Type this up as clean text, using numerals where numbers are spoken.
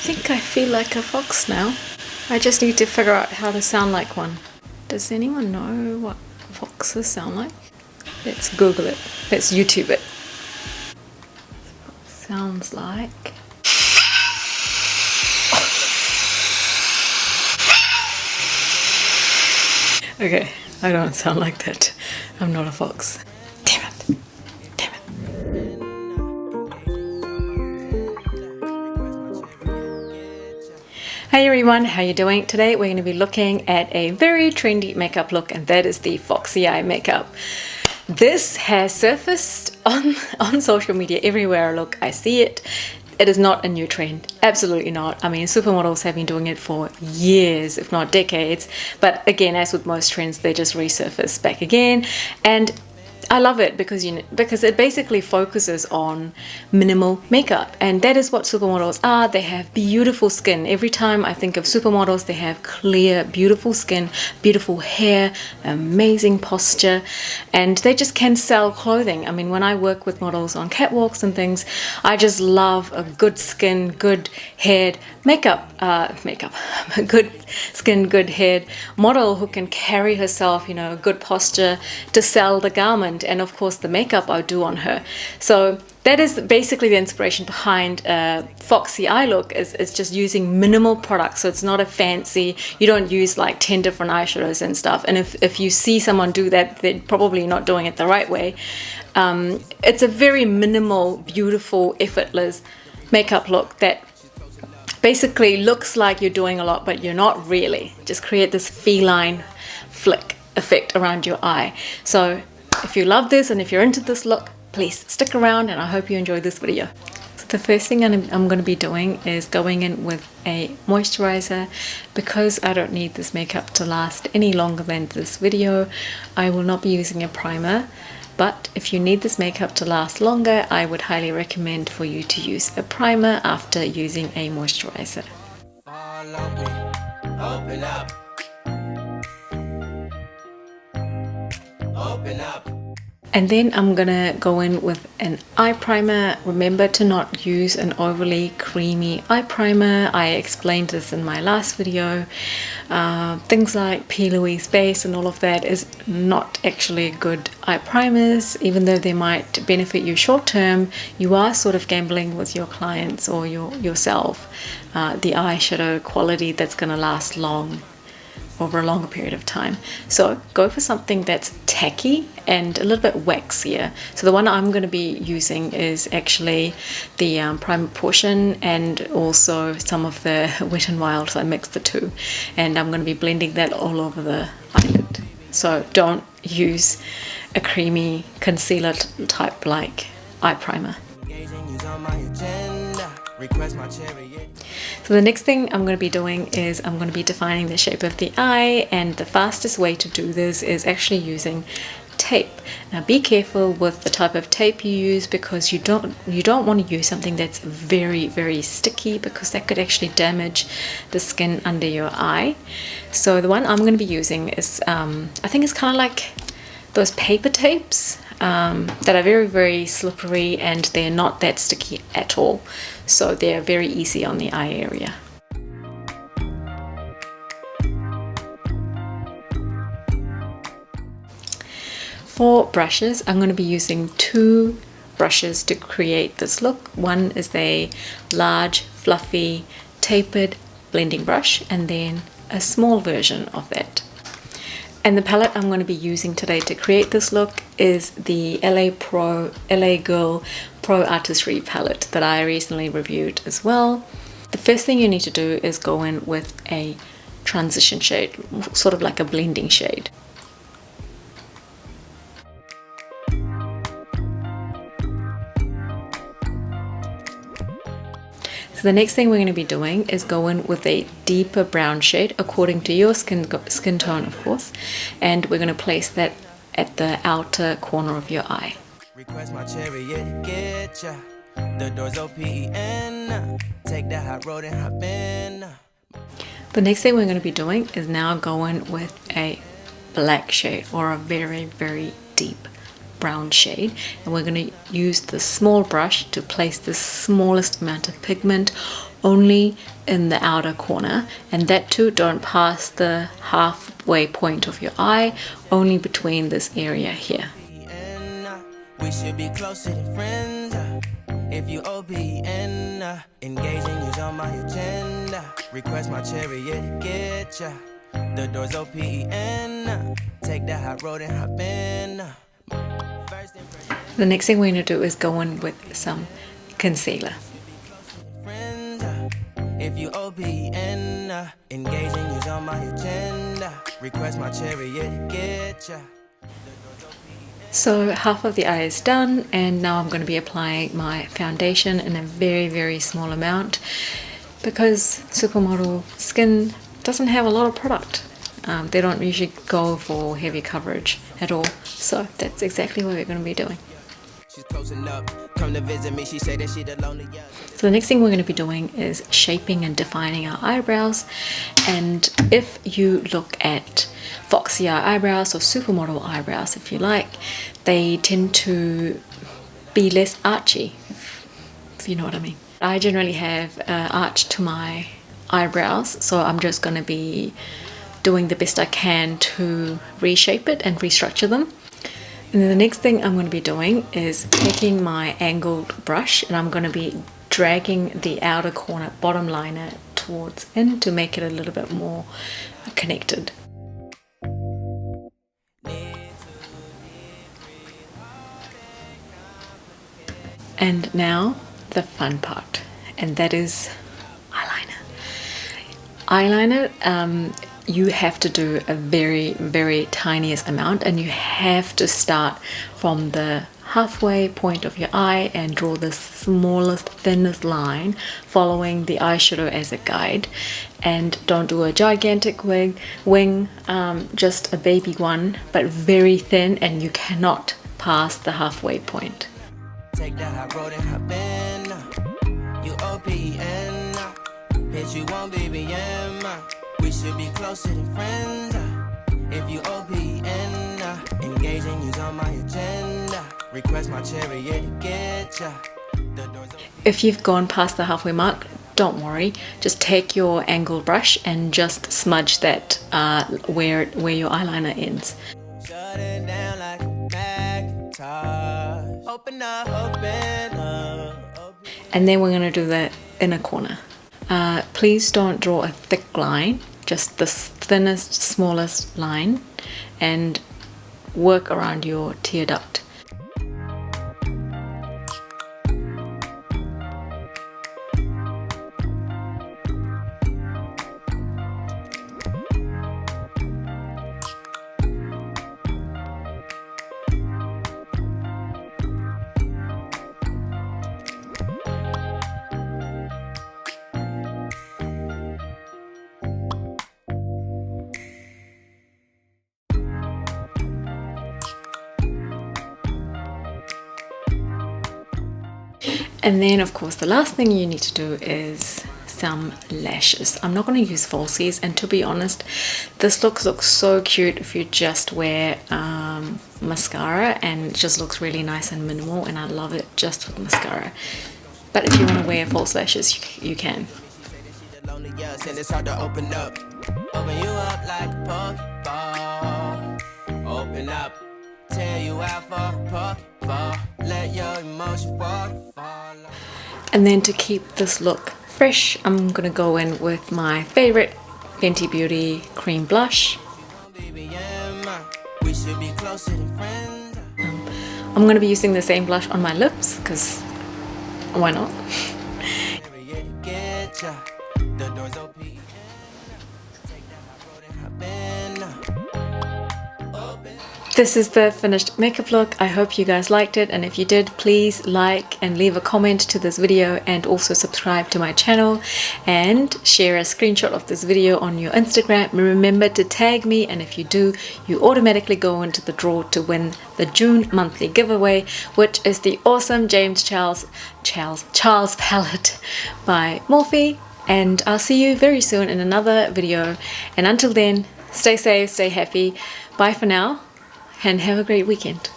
think I feel like a fox now. I just need to figure out how to sound like one. Does anyone know what foxes sound like? Let's Google it. Let's YouTube it. Sounds like... Okay, I don't sound like that. I'm not a fox. Damn it. Damn it. Hey everyone, how you doing? Today we're going to be looking at a very trendy makeup look, and that is the Foxy eye makeup. This has surfaced on social media everywhere I look. I see it. It is not a new trend. Absolutely not. I mean, supermodels have been doing it for years, if not decades. But again, as with most trends, they just resurface back again. And I love it because it basically focuses on minimal makeup, and that is what supermodels are. They have beautiful skin. Every time I think of supermodels, they have clear, beautiful skin, beautiful hair, amazing posture, and they just can sell clothing. I mean, when I work with models on catwalks and things, I just love a good skin, good haired good skin, good haired model who can carry herself, you know, good posture to sell the garment, and of course the makeup I do on her. So that is basically the inspiration behind Foxy eye look. Is just using minimal products. So it's not a fancy, you don't use like 10 different eyeshadows and stuff. And if you see someone do that, they're probably not doing it the right way. It's a very minimal, beautiful, effortless makeup look that basically looks like you're doing a lot, but you're not really. Just create this feline flick effect around your eye. So if you love this and if you're into this look, please stick around, and I hope you enjoy this video. So the first thing I'm going to be doing is going in with a moisturizer. Because I don't need this makeup to last any longer than this video, I will not be using a primer. But if you need this makeup to last longer, I would highly recommend for you to use a primer after using a moisturizer. Open up. Open up. And then I'm gonna go in with an eye primer. Remember to not use an overly creamy eye primer. I explained this in my last video. Things like P. Louise base and all of that is not actually good eye primers. Even though they might benefit you short term, you are sort of gambling with your clients or yourself the eyeshadow quality that's gonna last long, over a longer period of time. So go for something that's tacky and a little bit waxier. So the one I'm going to be using is actually the primer portion and also some of the Wet n Wild. So I mixed the two, and I'm going to be blending that all over the eyelid. So don't use a creamy concealer type like eye primer. So the next thing I'm going to be doing is I'm going to be defining the shape of the eye, and the fastest way to do this is actually using tape. Now be careful with the type of tape you use, because you don't want to use something that's very, very sticky, because that could actually damage the skin under your eye. So the one I'm going to be using is I think it's kind of like those paper tapes that are very, very slippery, and they're not that sticky at all. So they're very easy on the eye area. For brushes, I'm going to be using two brushes to create this look. One is a large, fluffy, tapered blending brush, and then a small version of that. And the palette I'm going to be using today to create this look is the LA Girl Pro Artsitry palette that I recently reviewed as well. The first thing you need to do is go in with a transition shade, sort of like a blending shade. So the next thing we're going to be doing is go in with a deeper brown shade according to your skin tone, of course, and we're going to place that at the outer corner of your eye. Request my chariot, get ya. The doors open, take the hot road and hop in. The next thing we're going to be doing is now going with a black shade, or a very, very deep brown shade, and we're going to use the small brush to place the smallest amount of pigment only in the outer corner, and that too, don't pass the halfway point of your eye, only between this area here. We should be closer than friends. If you OPN, engaging you's on my agenda. Request my chariot to get ya. The door's OPN. Take the hot road and hop in. The next thing we're going to do is go in with some concealer. If you OPN, engaging you's on my agenda. Request my chariot to get ya. So half of the eye is done, and now I'm going to be applying my foundation in a very small amount because supermodel skin doesn't have a lot of product. They don't usually go for heavy coverage at all, so that's exactly what we're going to be doing. She's closing up. Come to visit me. She said that she the lonely. So the next thing we're going to be doing is shaping and defining our eyebrows. And if you look at FOXY eyebrows or supermodel eyebrows, if you like, they tend to be less archy, if you know what I mean. I generally have arch to my eyebrows, so I'm just going to be doing the best I can to reshape it and restructure them. And then the next thing I'm going to be doing is taking my angled brush, and I'm going to be dragging the outer corner bottom liner towards in to make it a little bit more connected. And now the fun part, and that is eyeliner. Eyeliner, you have to do a very tiniest amount, and you have to start from the halfway point of your eye and draw the smallest, thinnest line, following the eyeshadow as a guide. And don't do a gigantic wing, just a baby one, but very thin, and you cannot pass the halfway point. Take that hot road and hop in. You OPN, bitch, you won't BBM. We should be closer than friends. If you OPN, engaging you's on my agenda. Request my chariot to get ya. If you've gone past the halfway mark, don't worry. Just take your angled brush and just smudge that where your eyeliner ends. Shut it down like a Macintosh. Open up, open up. And then we're going to do the inner corner. Please don't draw a thick line, just the thinnest, smallest line, and work around your tear duct. And then of course the last thing you need to do is some lashes. I'm not going to use falsies, and to be honest, this looks so cute if you just wear mascara, and it just looks really nice and minimal, and I love it just with mascara. But if you want to wear false lashes, you can. It's hard to open up. Open you up like a Pokeball. Open up. Tear you out for a Pokeball. Let your emotions waterfall. And then to keep this look fresh, I'm going to go in with my favorite Fenty Beauty cream blush. We should be closer than friends. I'm going to be using the same blush on my lips, because why not? This is the finished makeup look. I hope you guys liked it, and if you did, please like and leave a comment to this video, and also subscribe to my channel and share a screenshot of this video on your Instagram. Remember to tag me, and if you do, you automatically go into the draw to win the June monthly giveaway, which is the awesome James Charles palette by Morphe. And I'll see you very soon in another video, and until then, stay safe, stay happy. Bye for now, and have a great weekend.